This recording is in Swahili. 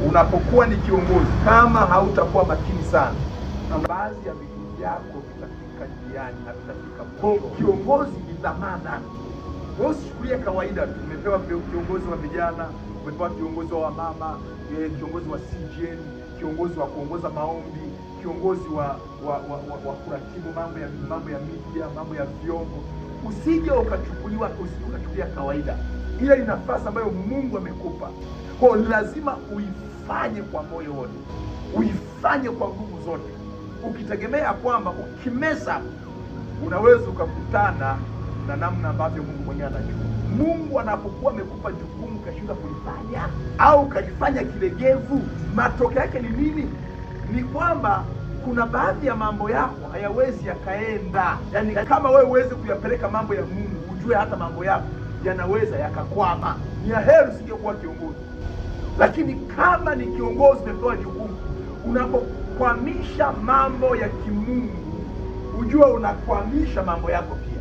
unapokuwa ni kiongozi, kama hautakuwa makini sana, na baadhi ya vitu vyako vitafika njiani na vitafika mwisho. Kiongozi ni dhamana. Wewe usichukulie kawaida tu. Umepewa kiongozi wa vijana, umepewa kiongozi wa mama, kiongozi wa CGN, kiongozi wa kuongoza maombi, kiongozi wa kuratibu mambo ya media, mambo ya vyombo. Usije ukachukulia kawaida. Ile ni nafasi ambayo Mungu amekupa. Kwa lazima uifanye kwa moyo wote. Uifanye kwa nguvu zote. Ukitegemea kwamba ukimesa unaweza ukakutana na namna ambavyo Mungu mwenyewe anajua. Mungu anapokuwa amekupa jukumu kashinda kulifanya au kalifanya kilegevu, matokeo yake ni nini? Ni kwamba kuna baadhi ya mambo yako hayawezi yakaenda. Yaani kama wewe uweze kuyapeleka mambo ya Mungu, ujue hata mambo yako yanaweza yakakwama. Ni heri usingekuwa kiongozi. Lakini kama ni kiongozi umepewa jukumu, unapokwamisha mambo ya kimungu, ujue unakwamisha mambo yako pia.